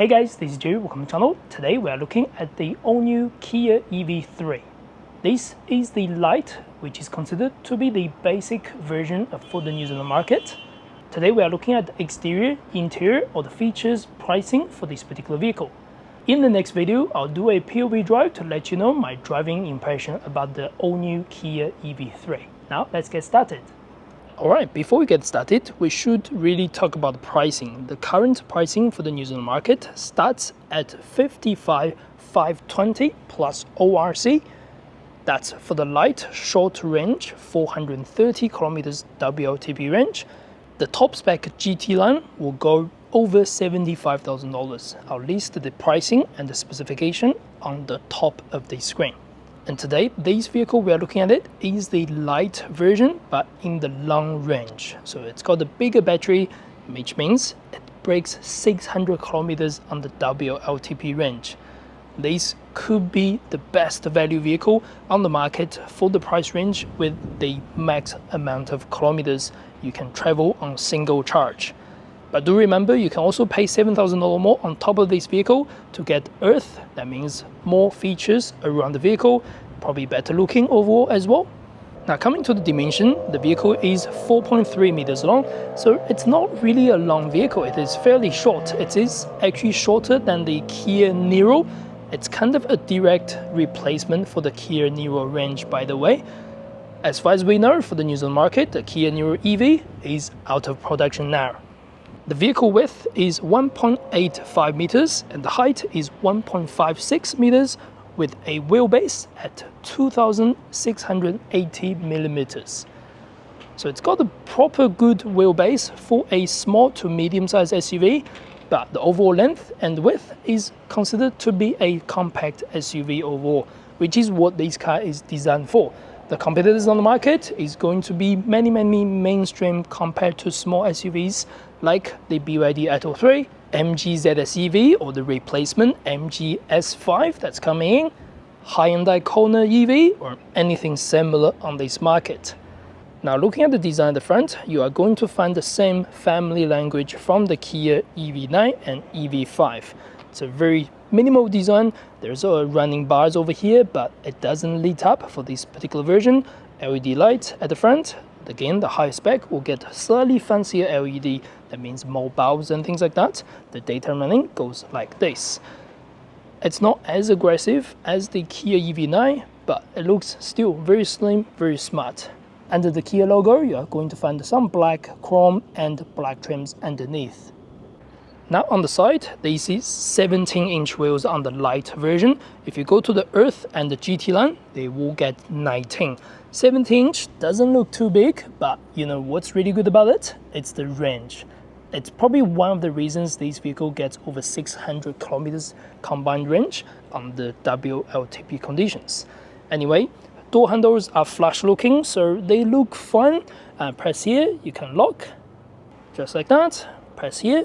Hey guys, this is Joe, welcome to the channel. Today we are looking at the all-new Kia EV3. This is the Lite, which is considered to be the basic version for the New Zealand market. Today we are looking at the exterior, interior, or the features, pricing for this particular vehicle. In the next video, I'll do a POV drive to let you know my driving impression about the all-new Kia EV3. Now let's get started. Alright, before we get started, we should really talk about the pricing. The current pricing for the New Zealand market starts at 55,520 plus ORC. That's for the light short range 430 kilometers WLTP range. The top spec GT line will go over $75,000. I'll list the pricing and the specification on the top of the screen. And today, this vehicle we are looking at it is the light version, but in the long range. So it's got a bigger battery, which means it breaks 600 kilometers on the WLTP range. This could be the best value vehicle on the market for the price range with the max amount of kilometers you can travel on single charge. But do remember, you can also pay $7,000 more on top of this vehicle to get Earth. That means more features around the vehicle, probably better looking overall as well. Now coming to the dimension, the vehicle is 4.3 meters long, so it's not really a long vehicle. It is fairly short. It is actually shorter than the Kia Niro. It's kind of a direct replacement for the Kia Niro range, by the way. As far as we know, for the New Zealand market, the Kia Niro EV is out of production now. The vehicle width is 1.85 meters and the height is 1.56 meters with a wheelbase at 2,680 millimeters. So it's got a proper good wheelbase for a small to medium-sized SUV, but the overall length and width is considered to be a compact SUV overall, which is what this car is designed for. The competitors on the market is going to be many mainstream compared to small SUVs like the BYD Atto 3, MG ZS EV or the replacement MG S5 that's coming in, Hyundai Kona EV or anything similar on this market. Now looking at the design at the front, you are going to find the same family language from the Kia EV9 and EV5. It's a very minimal design. There's running bars over here, but it doesn't lit up for this particular version. LED light at the front. Again, the high spec will get slightly fancier LED. That means more bulbs and things like that. The daytime running goes like this. It's not as aggressive as the Kia EV9, but it looks still very slim, very smart. Under the Kia logo, you are going to find some black chrome and black trims underneath. Now on the side, this is 17-inch wheels on the light version. If you go to the Earth and the GT line, they will get 19. 17-inch doesn't look too big, but you know what's really good about it? It's the range. It's probably one of the reasons this vehicle gets over 600 kilometers combined range on the WLTP conditions. Anyway, door handles are flush looking, so they look fine. Press here, you can lock, just like that. Press here,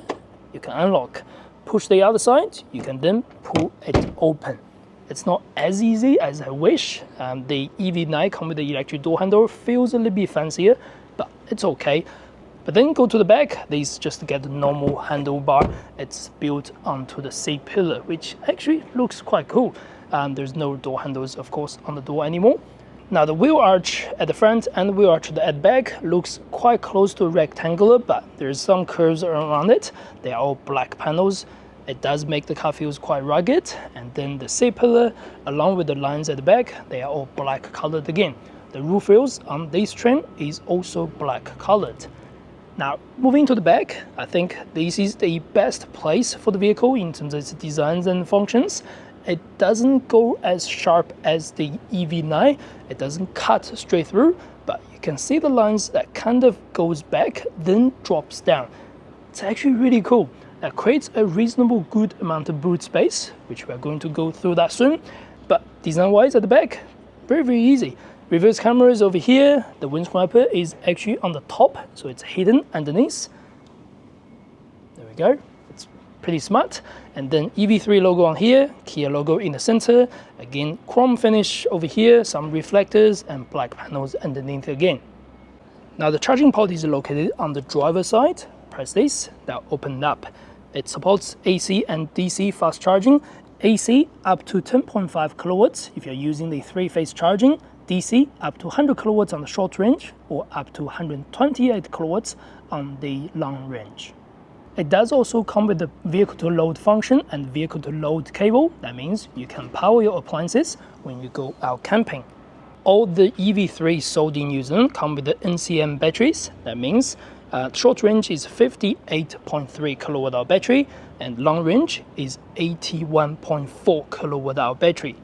you can unlock. Push the other side, you can then pull it open. It's not as easy as I wish. The EV9 come with the electric door handle, feels a little bit fancier, but it's okay. But then go to the back, this just to get the normal handlebar. It's built onto the seat pillar, which actually looks quite cool. There's no door handles, of course, on the door anymore. Now the wheel arch at the front and the wheel arch at the back looks quite close to rectangular, but there's some curves around it. They are all black panels. It does make the car feels quite rugged. And then the seat pillar, along with the lines at the back, they are all black colored again. The roof rails on this trim is also black colored. Now, moving to the back, I think this is the best place for the vehicle in terms of its designs and functions. It doesn't go as sharp as the EV9. It doesn't cut straight through, but you can see the lines that kind of goes back, then drops down. It's actually really cool. That creates a reasonable good amount of boot space, which we're going to go through that soon. But design-wise at the back, very easy. Reverse camera is over here. The windscreen wiper is actually on the top, so it's hidden underneath. There we go. It's pretty smart. And then EV3 logo on here, Kia logo in the center. Again, chrome finish over here, some reflectors and black panels underneath again. Now the charging port is located on the driver's side. Press this, that'll open up. It supports AC and DC fast charging. AC up to 10.5 kilowatts if you're using the 3-phase charging, DC up to 100 kilowatts on the short range, or up to 128 kilowatts on the long range. It does also come with the vehicle to load function and vehicle to load cable. That means you can power your appliances when you go out camping. All the EV3 sold in New Zealand come with the NCM batteries. That means short range is 58.3 kilowatt hour battery and long range is 81.4 kilowatt hour battery.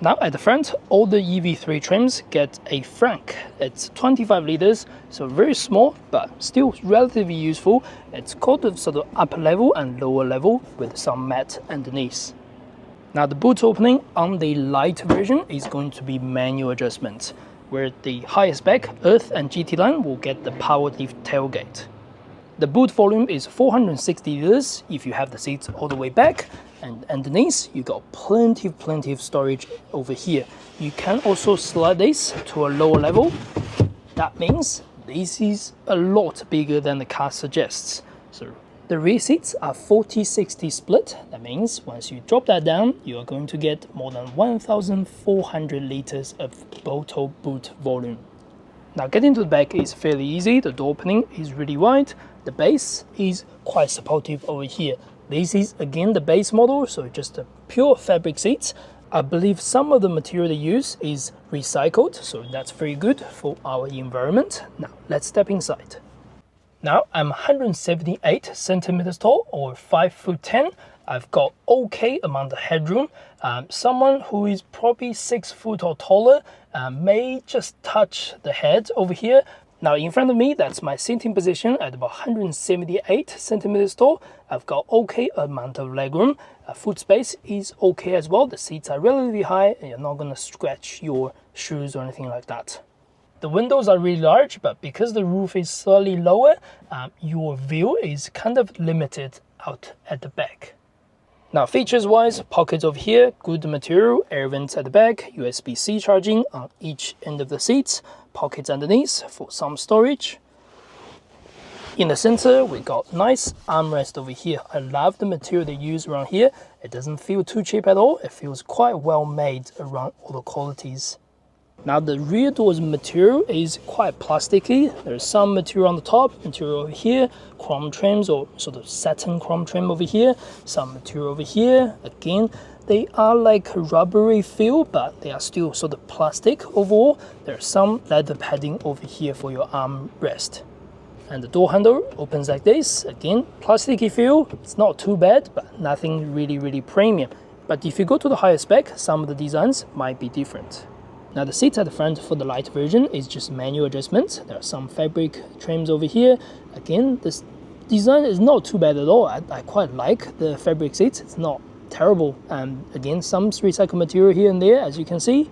Now at the front, all the EV3 trims get a Frunk. It's 25 liters, so very small but still relatively useful. It's got the sort of upper level and lower level with some mat underneath. Now the boot opening on the light version is going to be manual adjustment, where the higher spec Earth and GT line will get the power lift tailgate. The boot volume is 460 liters if you have the seats all the way back, and underneath you got plenty of storage over here. You can also slide this to a lower level. That means this is a lot bigger than the car suggests. So the rear seats are 40-60 split. That means once you drop that down, you are going to get more than 1,400 liters of total boot volume. Now getting to the back is fairly easy. The door opening is really wide. The base is quite supportive over here. This is again the base model, so just a pure fabric seats. I believe some of the material they use is recycled, so that's very good for our environment. Now let's step inside. Now I'm 178 centimeters tall, or 5'10". I've got okay amount of headroom. Someone who is probably 6 foot or taller may just touch the head over here. Now in front of me, that's my seating position at about 178 centimeters tall. I've got okay amount of legroom. Foot space is okay as well. The seats are relatively high and you're not going to scratch your shoes or anything like that. The windows are really large, but because the roof is slightly lower, your view is kind of limited out at the back. Now features wise, pockets over here, good material, air vents at the back, USB-C charging on each end of the seats, pockets underneath for some storage. In the center, we got nice armrest over here. I love the material they use around here. It doesn't feel too cheap at all. It feels quite well made around all the qualities. Now the rear door's material is quite plasticky. There's some material on the top, material over here, chrome trims or sort of satin chrome trim over here, some material over here. Again, they are like rubbery feel, but they are still sort of plastic overall. There's some leather padding over here for your armrest. And the door handle opens like this. Again, plasticky feel. It's not too bad, but nothing really premium. But if you go to the higher spec, some of the designs might be different. Now the seats at the front for the light version is just manual adjustments. There are some fabric trims over here. Again, this design is not too bad at all. I quite like the fabric seats. It's not terrible. And again, some recycled material here and there, as you can see.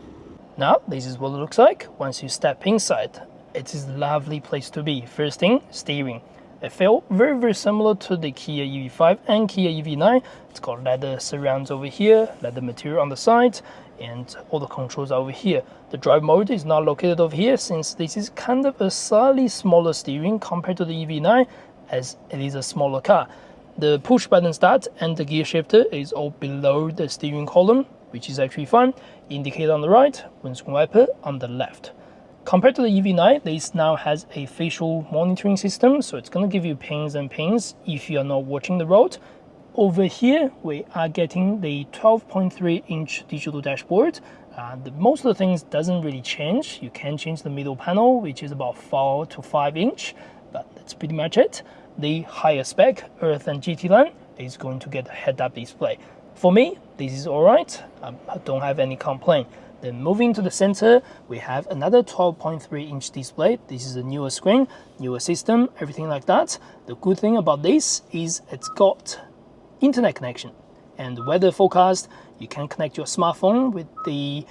Now, this is what it looks like once you step inside. It is a lovely place to be. First thing, steering. It felt very similar to the Kia EV5 and Kia EV9. It's got leather surrounds over here, leather material on the side, and all the controls are over here. The drive mode is not located over here, since this is kind of a slightly smaller steering compared to the EV9, as it is a smaller car. The push button start and the gear shifter is all below the steering column, which is actually fun. Indicator on the right, windscreen wiper on the left. Compared to the EV9, this now has a facial monitoring system, so it's going to give you pings and pings if you're not watching the road. Over here, we are getting the 12.3-inch digital dashboard. Most of the things doesn't really change. You can change the middle panel, which is about 4 to 5 inch, but that's pretty much it. The higher spec Earth and GT line is going to get a head-up display. For me, this is alright. I don't have any complaint. Then moving to the center, we have another 12.3-inch display. This is a newer screen, newer system, everything like that. The good thing about this is it's got internet connection and weather forecast. You can connect your smartphone with the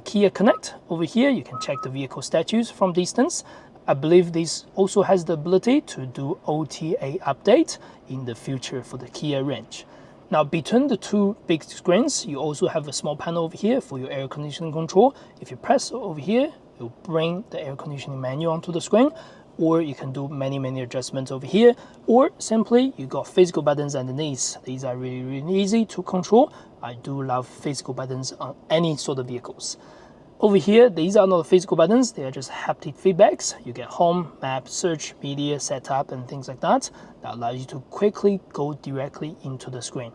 Kia Connect over here. You can check the vehicle status from distance. I believe this also has the ability to do OTA update in the future for the Kia range. Now between the two big screens, you also have a small panel over here for your air conditioning control. If you press over here, you'll bring the air conditioning menu onto the screen. or you can do many adjustments over here, or simply you got physical buttons underneath. These are really easy to control. I do love physical buttons on any sort of vehicles. Over here, these are not physical buttons, they are just haptic feedbacks. You get home, map, search, media, setup, and things like that. That allows you to quickly go directly into the screen.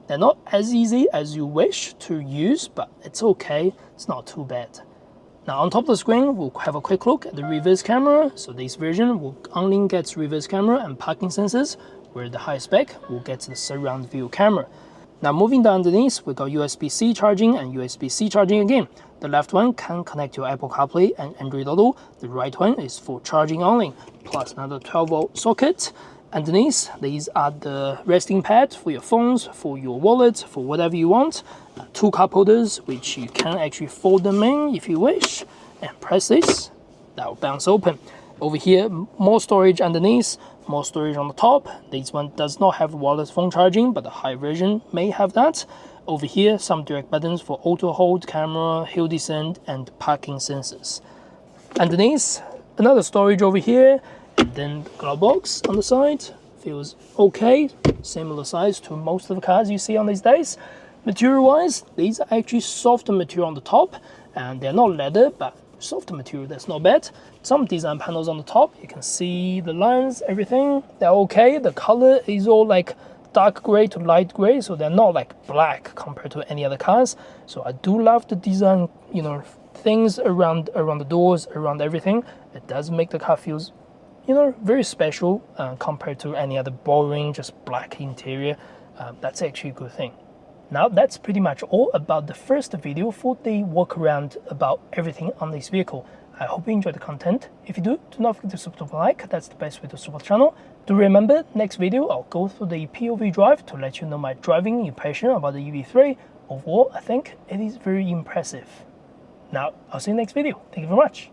They're not as easy as you wish to use, but it's okay, it's not too bad. Now on top of the screen, we'll have a quick look at the reverse camera. So this version will only get reverse camera and parking sensors, where the high spec will get the surround view camera. Now moving down underneath, we got USB-C charging and USB-C charging again. The left one can connect to Apple CarPlay and Android Auto. The right one is for charging only, plus another 12-volt socket. Underneath, these are the resting pads for your phones, for your wallet, for whatever you want. 2 cup holders, which you can actually fold them in if you wish. And press this, that will bounce open. Over here, more storage underneath, more storage on the top. This one does not have wireless phone charging, but the high version may have that. Over here, some direct buttons for auto hold, camera, hill descent, and parking sensors. Underneath, another storage over here, and then the glove box on the side. Feels okay, similar size to most of the cars you see on these days. Material-wise, these are actually softer material on the top, and they're not leather, but softer material, that's not bad. Some design panels on the top, you can see the lines, everything, they're okay. The color is all like dark gray to light gray, so they're not like black compared to any other cars. So I do love the design, you know, things around the doors, around everything. It does make the car feels, you know, very special compared to any other boring, just black interior. That's actually a good thing. Now that's pretty much all about the first video for the walk around about everything on this vehicle. I hope you enjoyed the content. If you do not forget to subscribe, like, that's the best way to support the channel. Do remember, next video I'll go through the POV Drive to let you know my driving impression about the EV3. Overall, I think it is very impressive. Now, I'll see you next video. Thank you very much.